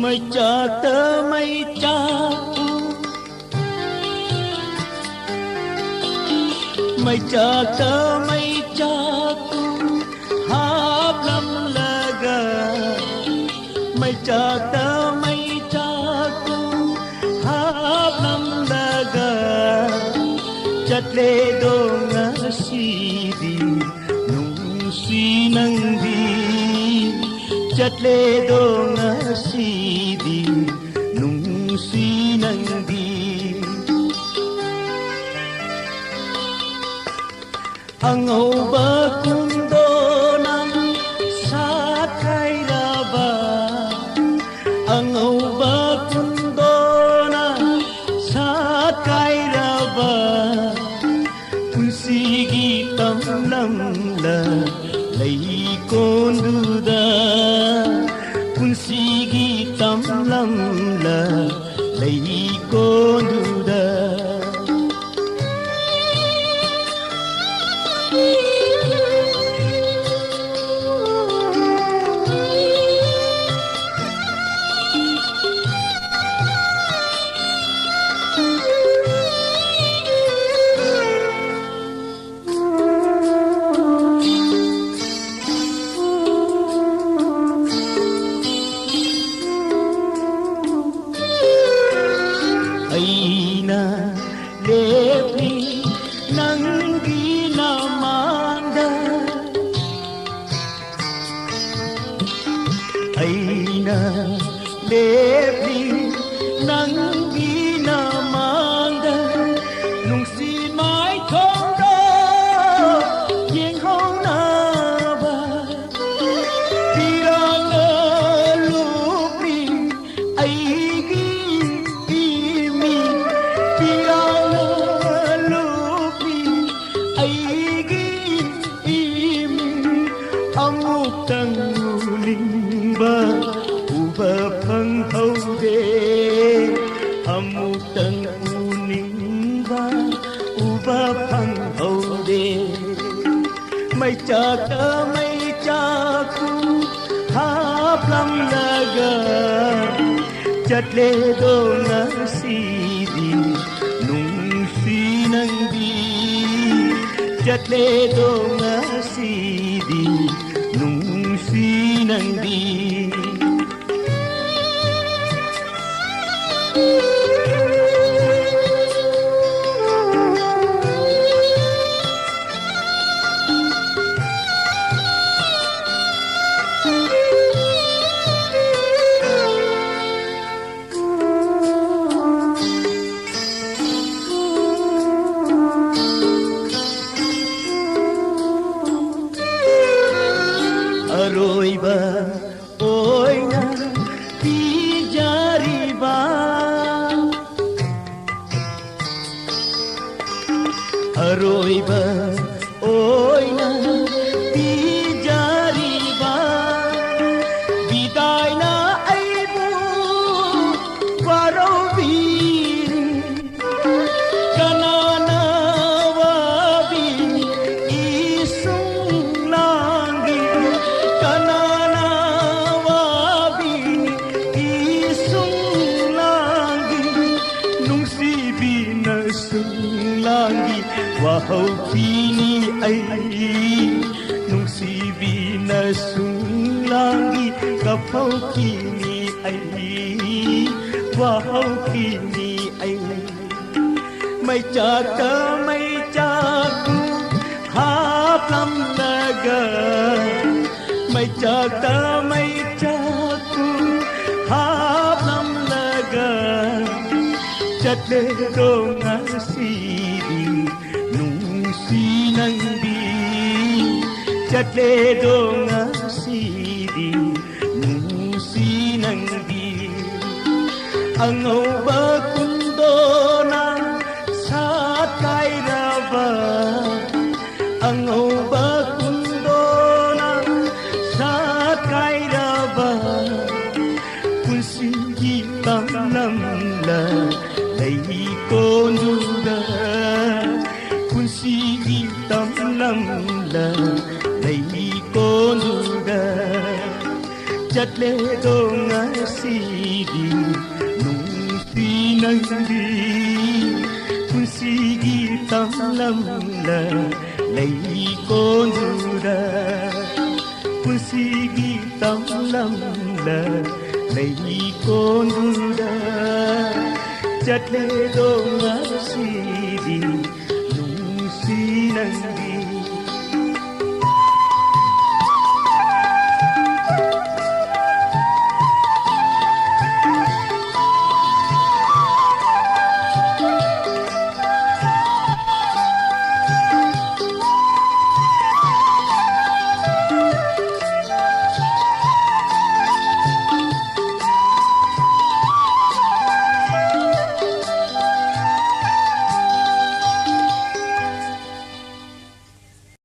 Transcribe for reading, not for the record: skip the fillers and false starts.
Mày chờ tớ mày cha mày chờ tớ mày cha hấp lâm laga mày chờ tớ mày cha hấp lâm laga chặt lê đô ngã si đi nung si nang đi chặt lê đô ngã si đi nung si nang đi ang ba kundo ng sa kailaba ang ba kundo ng sa kailaba kung sige tamlam la lay konduda kung sige tamlam la lay konduda Aina lepi nang ginamanda Aina lepi nang ginamanda nung si mai thong đó yên hong na ba pirang lupi ai amutang uling ba uba phang thâu de amutang uling ba uba phang thâu de mai cha ta mai cha ku hap lam laga chặt lê đô ngã si đi nung si nang đi chặt lê đô ngã si đi nung si nang đi rồi ba ôi na pi jari ba rồi ba ôi na pi jari ba biday na ay bu parau bin kanana wabi isung langi kanana wabi isung langi nung si binasung langi wahau kini ay nung si binasung langi kapau kini ay wahau kini ay may chaka may chaku hap lam laga may chaka may chaku hap lam laga chặt lê đô ngã si đi nung si nang đi chặt lê đô ngã si đi nung si nang đi ang ba kundo ng sa kailaba ang ba kundo ng sa kailaba kung sige tamlam la lay konduda kung sige tamlam la lay konduda ꯆꯠꯂꯦꯗꯣ ꯉꯁꯤꯗꯤ ꯅꯨꯡꯁꯤꯅꯪꯗꯤ ꯄꯨꯟꯁꯤꯒꯤ ꯇꯝꯂꯝꯂ ꯂꯩꯀꯣꯜꯗꯨꯗ ꯄꯨꯟꯁꯤꯒꯤ ꯇꯝꯂꯝꯂ ꯂꯩꯀꯣꯜꯗꯨꯗ ꯆꯠꯂꯦꯗꯣ ꯉꯁꯤꯗꯤ ꯅꯨꯡꯁꯤꯅꯪꯗꯤ